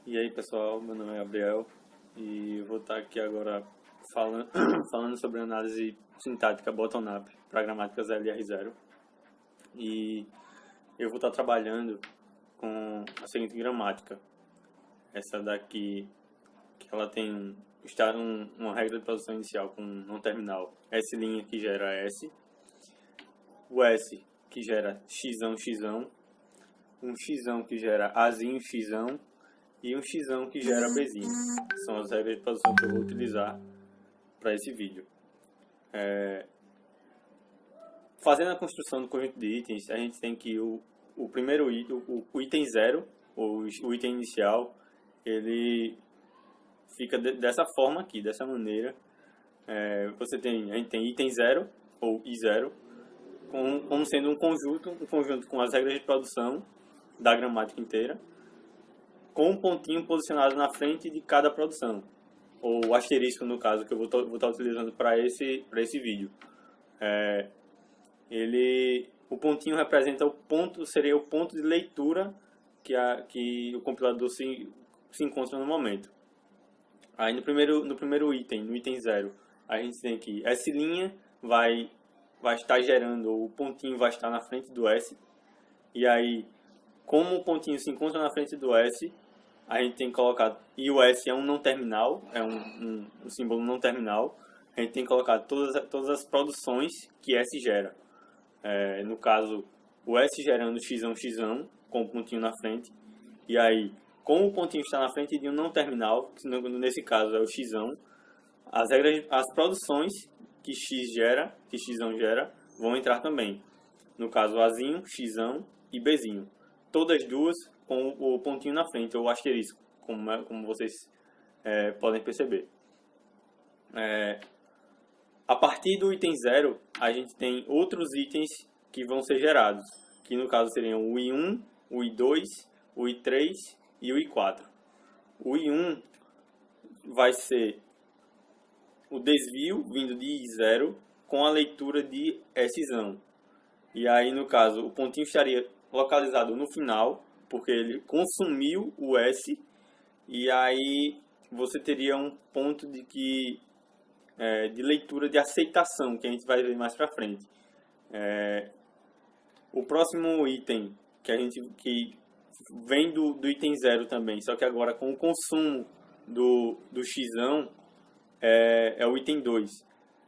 E aí pessoal, meu nome é Gabriel e eu vou estar aqui agora falando, falando sobre análise sintática bottom-up para gramáticas LR0 e eu vou estar trabalhando com a seguinte gramática. Essa daqui, que ela tem uma regra de produção inicial com não terminal, S' que gera S, o S que gera xão, um xão que gera Azinho, xão, e um xão que gera Bzinho. São as regras de produção que eu vou utilizar para esse vídeo. Fazendo a construção do conjunto de itens, a gente tem que o primeiro item, o item 0, ou o item inicial, ele fica dessa forma aqui, dessa maneira. A gente tem item 0, ou I0, como sendo um conjunto com as regras de produção da gramática inteira, com um pontinho posicionado na frente de cada produção, ou asterisco no caso, que eu vou estar utilizando para esse vídeo. O pontinho representa seria o ponto de leitura que o compilador se encontra no momento. Aí no primeiro item, no item 0, a gente tem que S' vai estar gerando, o pontinho vai estar na frente do S, e aí, como o pontinho se encontra na frente do S, a gente tem que colocar, e o S é um não terminal, é um símbolo não terminal, a gente tem que colocar todas as produções que S gera. No caso, o S gerando xão, com o pontinho na frente, e aí, como o pontinho está na frente de um não terminal, que nesse caso é o xão, as produções que xão gera, vão entrar também. No caso, Azinho, xão e Bzinho. Todas duas com o pontinho na frente, ou asterisco, como vocês podem perceber. A partir do item 0, a gente tem outros itens que vão ser gerados, que no caso seriam o I1, o I2, o I3 e o I4. O I1 vai ser o desvio vindo de I0 com a leitura de Szão. E aí, no caso, o pontinho estaria localizado no final, porque ele consumiu o S, e aí você teria um ponto de leitura de aceitação, que a gente vai ver mais pra frente. O próximo item que vem do item 0 também, só que agora com o consumo do xão, é o item 2.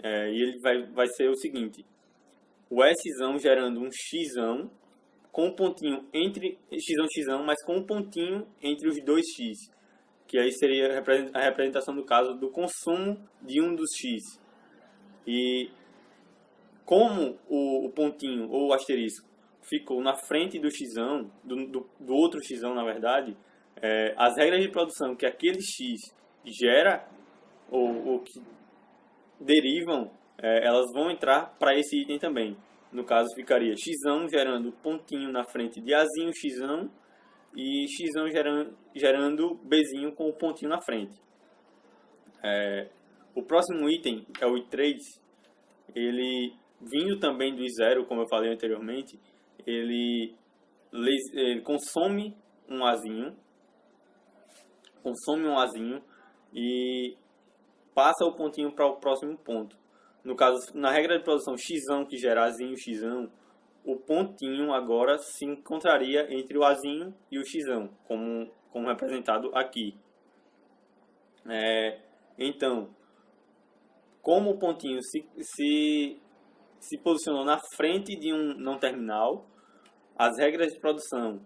E ele vai ser o seguinte: o Szão gerando um xão, com um pontinho entre xão, mas com um pontinho entre os dois x, que aí seria a representação do caso do consumo de um dos x. E como o pontinho ou o asterisco ficou na frente do xão, do outro xão na verdade, as regras de produção que aquele x gera ou que derivam, elas vão entrar para esse item também. No caso, ficaria xão gerando pontinho na frente de Azinho, xão, e xão gerando Bzinho com o pontinho na frente. O próximo item é o I3. Ele, vindo também do I0, como eu falei anteriormente, ele consome um Azinho e passa o pontinho para o próximo ponto. No caso, na regra de produção xão que gera Azinho, xão, o pontinho agora se encontraria entre o Azinho e o xão, como representado aqui. Então, como o pontinho se posicionou na frente de um não terminal, as regras de produção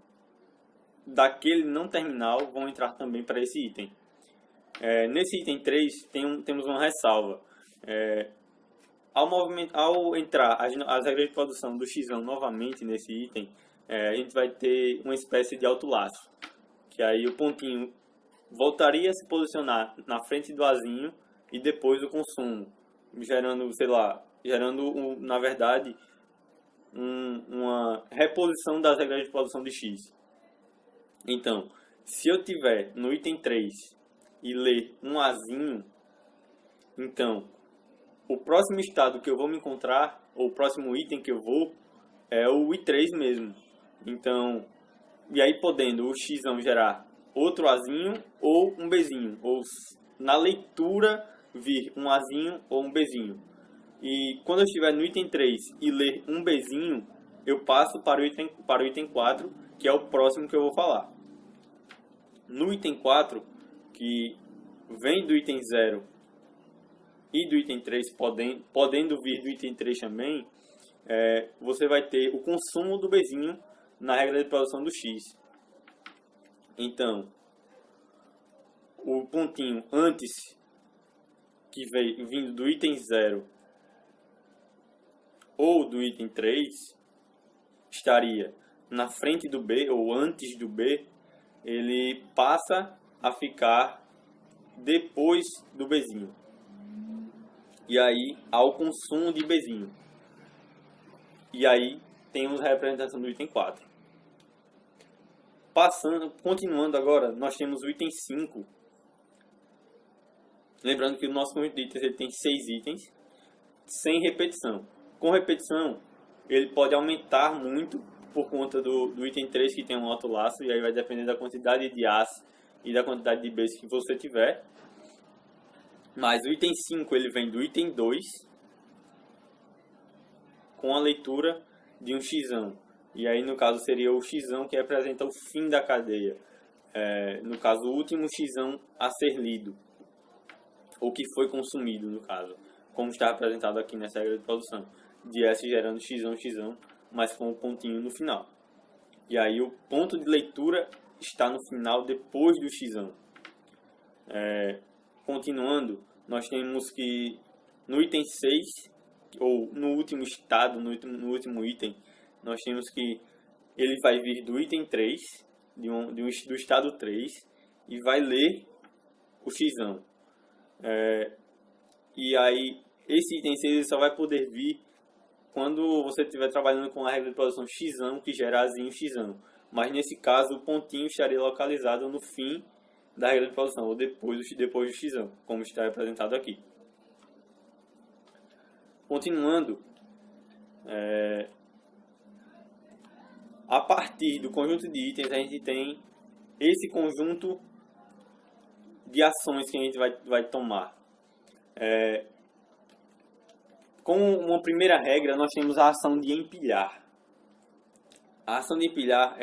daquele não terminal vão entrar também para esse item. Nesse item 3, temos uma ressalva. Ao entrar as regras de produção do xão novamente nesse item, a gente vai ter uma espécie de autolaço, que aí o pontinho voltaria a se posicionar na frente do Azinho e depois do consumo, gerando, na verdade, uma reposição das regras de produção de x. Então, se eu tiver no item 3 e ler um Azinho, então o próximo estado que eu vou me encontrar, ou o próximo item que eu vou, é o I3 mesmo. Então, e aí podendo o xão gerar outro Azinho ou um Bzinho, ou na leitura vir um Azinho ou um Bzinho. E quando eu estiver no item 3 e ler um Bzinho, eu passo para o item 4, que é o próximo que eu vou falar. No item 4, que vem do item 0 e do item 3, podendo vir do item 3 também, você vai ter o consumo do Bzinho na regra de produção do X. Então, o pontinho antes, que veio vindo do item 0 ou do item 3, estaria na frente do B ou antes do B, ele passa a ficar depois do Bzinho. E aí há o consumo de Bzinho. E aí temos a representação do item 4. Continuando agora, nós temos o item 5. Lembrando que o nosso conjunto de itens ele tem 6 itens, sem repetição. Com repetição, ele pode aumentar muito por conta do item 3, que tem um alto laço, e aí vai depender da quantidade de As e da quantidade de Bs que você tiver. Mas o item 5 ele vem do item 2, com a leitura de um xão. E aí no caso seria o xão que representa o fim da cadeia. No caso, o último xão a ser lido. Ou que foi consumido, no caso. Como está representado aqui nessa regra de produção. De S gerando xão, mas com um pontinho no final. E aí o ponto de leitura está no final depois do xão. Continuando, nós temos que no item 6, ou no último estado, no último item, nós temos que ele vai vir do item 3, do estado 3, e vai ler o xão. E aí, esse item 6 ele só vai poder vir quando você estiver trabalhando com a regra de produção xão, que gera Azinho xão. Mas nesse caso, o pontinho estaria localizado no fim da regra de produção, ou depois do xão, como está representado aqui. Continuando, a partir do conjunto de itens, a gente tem esse conjunto de ações que a gente vai tomar. Como uma primeira regra, nós temos a ação de empilhar. A ação de empilhar,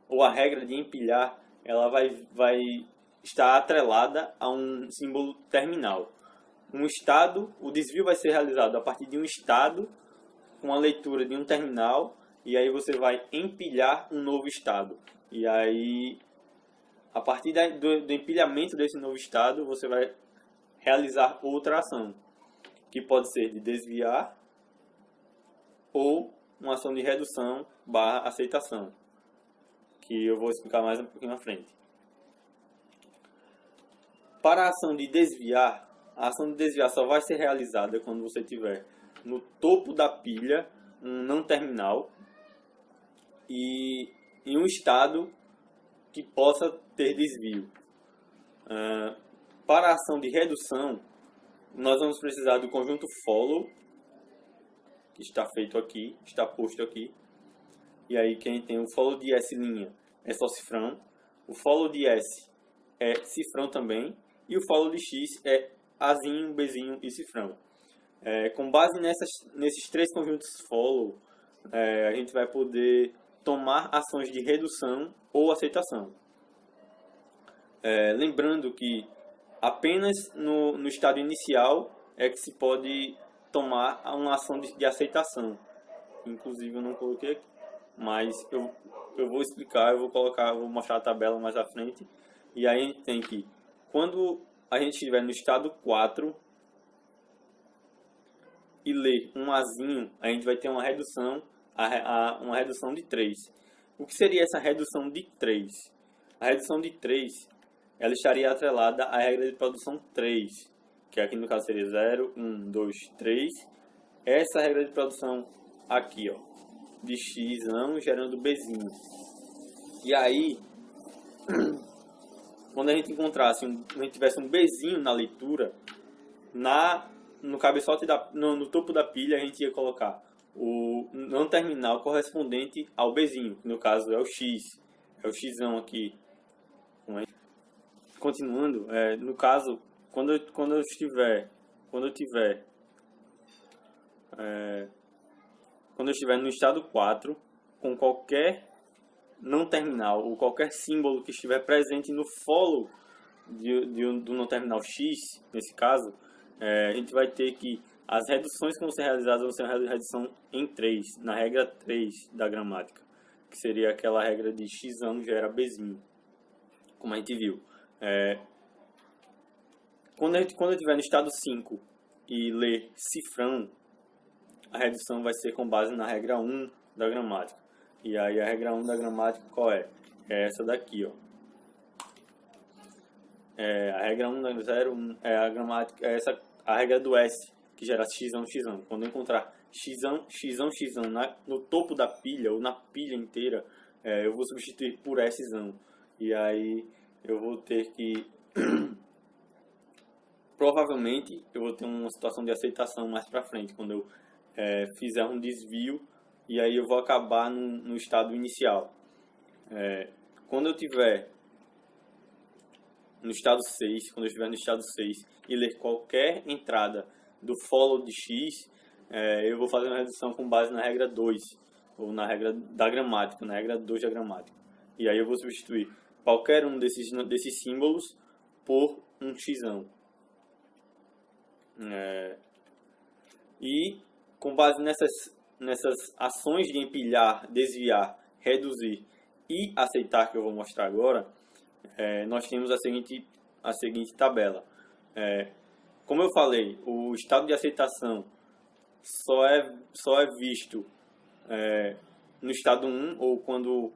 ou a regra de empilhar, ela vai estar atrelada a um símbolo terminal. O desvio vai ser realizado a partir de um estado com a leitura de um terminal, e aí você vai empilhar um novo estado. E aí, a partir do empilhamento desse novo estado, você vai realizar outra ação, que pode ser de desviar ou uma ação de redução / aceitação, que eu vou explicar mais um pouquinho na frente. Para a ação de desviar, só vai ser realizada quando você tiver no topo da pilha um não terminal e em um estado que possa ter desvio. Para a ação de redução, nós vamos precisar do conjunto follow, que está feito aqui, está posto aqui. E aí quem tem o follow de S' é só cifrão, o follow de S é cifrão também, e o follow de X é Azinho, Bzinho e cifrão. Com base nesses 3 conjuntos follow, a gente vai poder tomar ações de redução ou aceitação. Lembrando que apenas no estado inicial é que se pode tomar uma ação de aceitação. Inclusive eu não coloquei aqui, mas eu vou explicar, vou mostrar a tabela mais à frente. E aí a gente tem que, quando a gente estiver no estado 4 e ler um Azinho, a gente vai ter uma redução, uma redução de 3. O que seria essa redução de 3? A redução de 3, ela estaria atrelada à regra de produção 3, que aqui no caso seria 0, 1, 2, 3. Essa regra de produção aqui, ó, de xão gerando bzinho. E aí, quando a gente encontrasse, a gente tivesse um bzinho na leitura, no cabeçote no topo da pilha a gente ia colocar o não terminal correspondente ao bzinho, que no caso é o x, é o xão aqui continuando, no caso, quando eu estiver no estado 4, com qualquer não terminal ou qualquer símbolo que estiver presente no follow do não terminal X, nesse caso, a gente vai ter que as reduções que vão ser realizadas vão ser uma redução em 3, na regra 3 da gramática, que seria aquela regra de x gera bzinho, como a gente viu. Quando eu estiver no estado 5 e ler cifrão, a redução vai ser com base na regra 1 da gramática. E aí a regra 1 da gramática qual é? É essa daqui, ó. A regra 1 da 0 é a gramática, a regra do S, que gera x. Quando eu encontrar x no topo da pilha ou na pilha inteira, eu vou substituir por S. E aí eu vou ter que provavelmente eu vou ter uma situação de aceitação mais pra frente, quando eu fizer um desvio, e aí eu vou acabar no estado inicial. Quando eu estiver no estado 6, e ler qualquer entrada do follow de x, eu vou fazer uma redução com base na regra 2, ou na regra da gramática, na regra 2 da gramática. E aí eu vou substituir qualquer um desses símbolos por um x. E com base nessas ações de empilhar, desviar, reduzir e aceitar, que eu vou mostrar agora, nós temos a seguinte tabela. Como eu falei, o estado de aceitação só é visto no estado 1, ou quando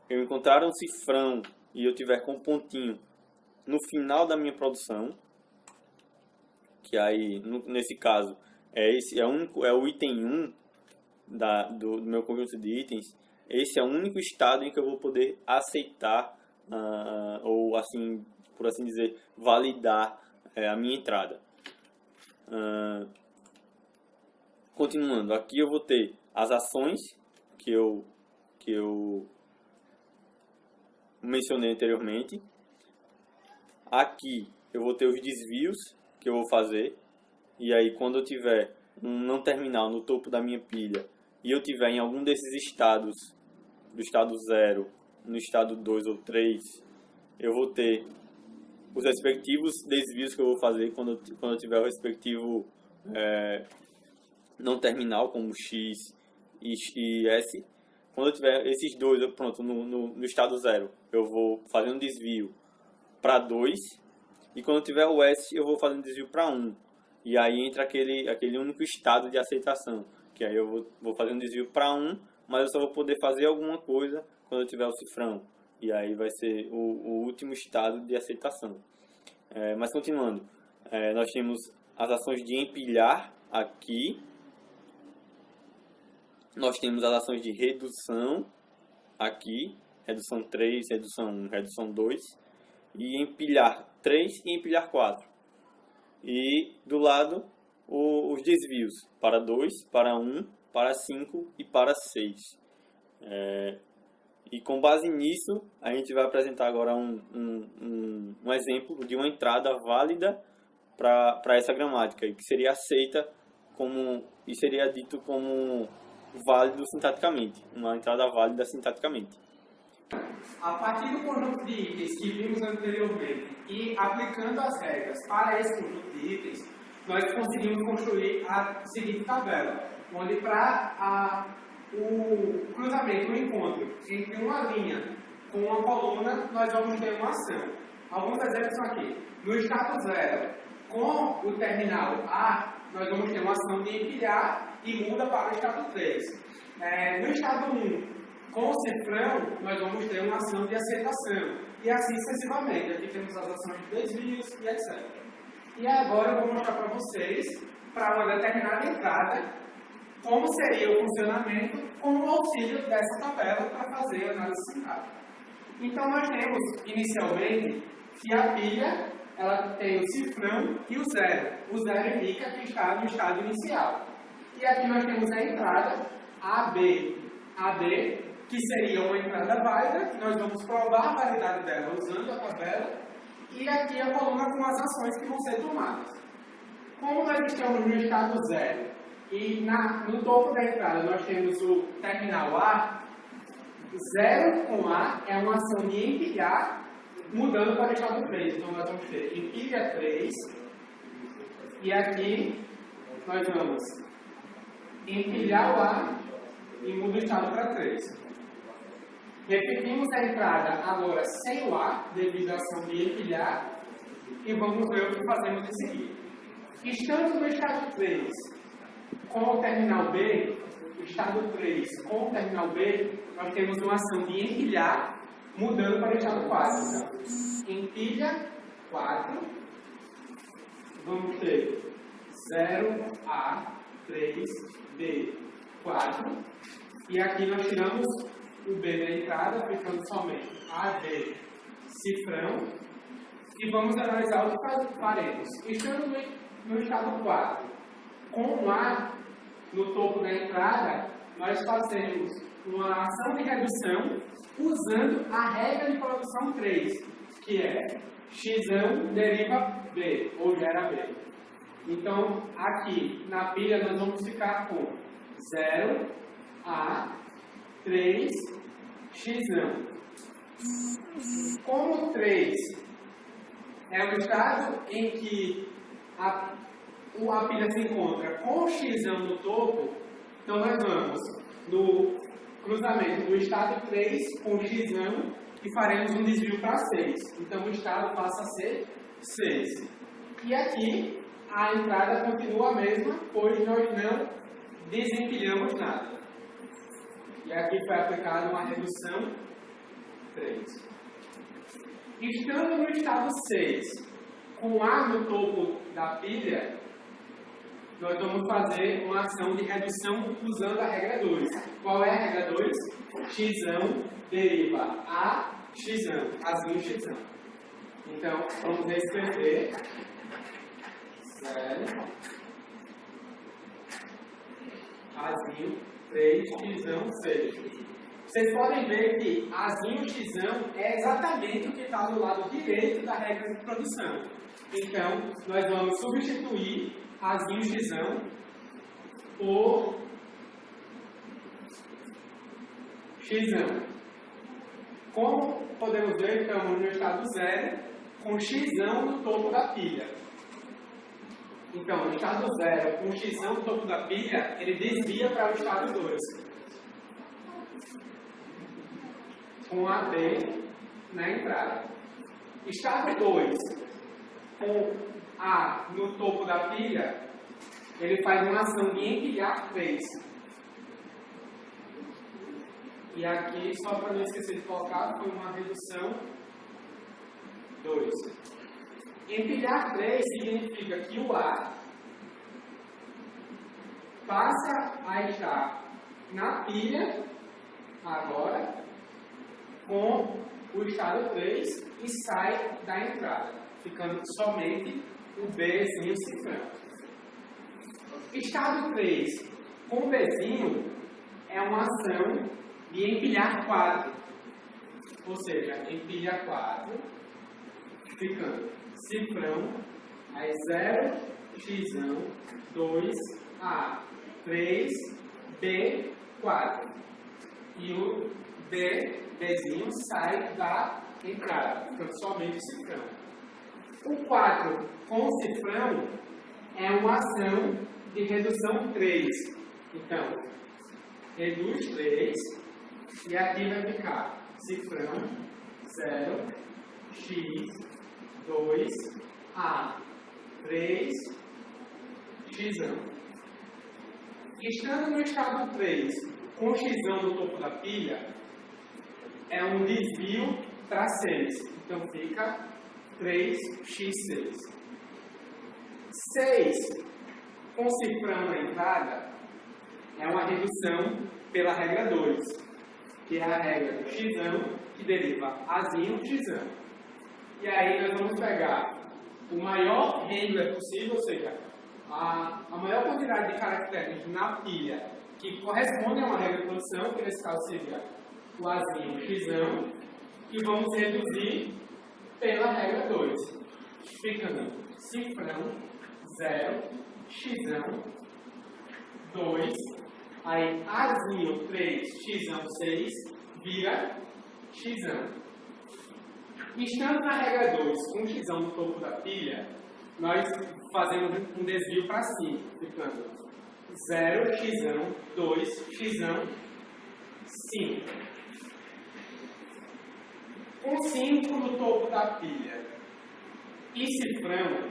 eu encontrar um cifrão e eu tiver com um pontinho no final da minha produção, que aí, nesse caso, é o item 1 do meu conjunto de itens. Esse é o único estado em que eu vou poder aceitar, ou assim, por assim dizer, validar a minha entrada. Continuando, aqui eu vou ter as ações que eu mencionei anteriormente. Aqui eu vou ter os desvios que eu vou fazer. E aí, quando eu tiver um não terminal no topo da minha pilha e eu tiver em algum desses estados, do estado 0, no estado 2 ou 3, eu vou ter os respectivos desvios que eu vou fazer quando eu tiver o respectivo não terminal, como x e s. Quando eu tiver esses dois, pronto, no estado 0, eu vou fazer um desvio para 2. E quando eu tiver o s, eu vou fazer um desvio para 1. E aí entra aquele único estado de aceitação, que aí eu vou fazer um desvio para 1, mas eu só vou poder fazer alguma coisa quando eu tiver o cifrão. E aí vai ser o último estado de aceitação. Mas continuando, nós temos as ações de empilhar aqui. Nós temos as ações de redução aqui, redução 3, redução 1, redução 2, e empilhar 3 e empilhar 4. E do lado os desvios para 2, para 1, para 5 e para 6. E com base nisso, a gente vai apresentar agora um exemplo de uma entrada válida para essa gramática, que seria aceita e seria dito como válido sintaticamente, uma entrada válida sintaticamente. A partir do conjunto de itens que vimos anteriormente e aplicando as regras para esse conjunto de itens, nós conseguimos construir a seguinte tabela, onde para o cruzamento, o encontro entre uma linha com uma coluna, nós vamos ter uma ação. Alguns exemplos são aqui. No estado 0, com o terminal A, nós vamos ter uma ação de empilhar e muda para o estado 3. No estado 1, com o cifrão, nós vamos ter uma ação de aceitação. E assim sucessivamente. Aqui temos as ações de desvios e etc. E agora eu vou mostrar para vocês, para uma determinada entrada, como seria o funcionamento com o auxílio dessa tabela para fazer a análise sintática. Então nós temos, inicialmente, que a pilha ela tem o cifrão e o 0. O 0 indica que está no estado inicial. E aqui nós temos a entrada AB, que seria uma entrada válida, que nós vamos provar a validade dela usando a tabela. e aqui a coluna com as ações que vão ser tomadas. Como nós estamos no estado 0 e no topo da entrada nós temos o terminal A, 0 com A é uma ação de empilhar, mudando para o estado 3. Então nós vamos ter empilha 3, e aqui nós vamos empilhar o A e muda o estado para 3. Repetimos a entrada agora sem o A, devido à ação de empilhar, e vamos ver o que fazemos em seguida. Estando no estado 3 com o terminal B, o estado 3 com o terminal B, nós temos uma ação de empilhar, mudando para o estado 4. Então, empilha 4, vamos ter 0A, 3B, 4, e aqui nós tiramos o B da entrada, ficando somente AD, cifrão, e vamos analisar o que faremos. Estando no estado 4, com o A no topo da entrada, nós fazemos uma ação de redução usando a regra de produção 3, que é x deriva B, ou gera B. Então, aqui na pilha nós vamos ficar com 0A, 3, x. Como 3 é o estado em que a pilha se encontra com o x no topo, então nós vamos no cruzamento do estado 3 com o x e faremos um desvio para 6. Então o estado passa a ser 6. E aqui a entrada continua a mesma, pois nós não desempilhamos nada. E aqui foi aplicada uma redução 3. Estando no estado 6, com A no topo da pilha, nós vamos fazer uma ação de redução usando a regra 2. Qual é a regra 2? X deriva A, X, Azinho, X. Então, vamos escrever 0, Azinho, 3, X, 6. Vocês podem ver que Azinho, X é exatamente o que está do lado direito da regra de produção. Então, nós vamos substituir Azinho, X por X. Como podemos ver, estamos no estado 0 com X no topo da pilha. Então, no estado 0 com X no topo da pilha, ele desvia para o estado 2. Com AD na entrada. Estado 2, com A no topo da pilha, ele faz uma ação de empilhar 3. E aqui, só para não esquecer de colocar, foi uma redução 2. Empilhar 3 significa que o A passa a estar na pilha, agora, com o estado 3 e sai da entrada, ficando somente o Bzinho cifrão. Estado 3 com o Bzinho é uma ação de empilhar 4, ou seja, empilha 4, ficando cifrão, aí 0, x, 2, a, 3, b, 4. E o Bzinho sai da entrada, ficando somente o cifrão. O 4 com o cifrão é uma ação de redução 3. Então, reduz 3 e aqui vai ficar cifrão 0, x, 2, a, 3, x. Estando no estado 3 com x no topo da pilha, é um desvio para 6. Então fica 3x6. 6 com cifrão na entrada é uma redução pela regra 2, que é a regra do x que deriva Azinho, x. E aí nós vamos pegar o maior handler possível, ou seja, a maior quantidade de caracteres na pilha que corresponde a uma regra de produção, que nesse caso seria o Azinho, x, e vamos reduzir pela regra 2. ficando cifrão, 0, xão, 2, aí azinho 3, xão 6, vira xão. Estando na regra 2, com xão no topo da pilha, nós fazemos um desvio para cima, ficando 0, xão, 2, xão, 5. Com 5 no topo da pilha e cifrão,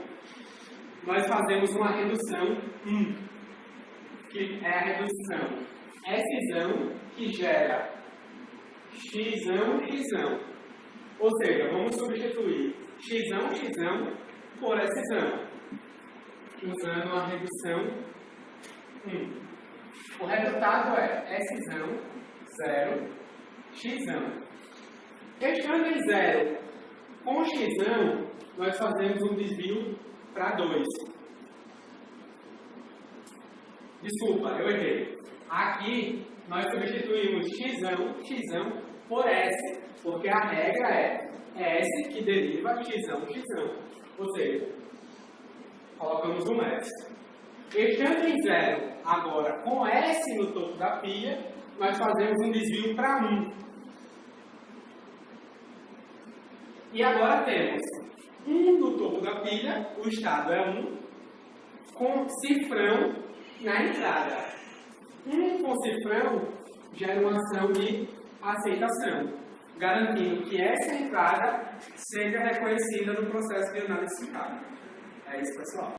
nós fazemos uma redução 1, que é a redução Szão, que gera xão. Ou seja, vamos substituir xão por Szão, usando a redução 1. O resultado é Szão, 0, xão. Estando em 0 com xão, nós fazemos um desvio para 2. Desculpa, eu errei. Aqui, nós substituímos xão por S, porque a regra é S que deriva xão. Ou seja, colocamos um S. Estando em 0, agora com S no topo da pilha, nós fazemos um desvio para 1. E agora temos 1 no topo da pilha, o estado é 1, com cifrão na entrada. 1 com cifrão gera uma ação de aceitação, garantindo que essa entrada seja reconhecida no processo de análise sintática. É isso, pessoal.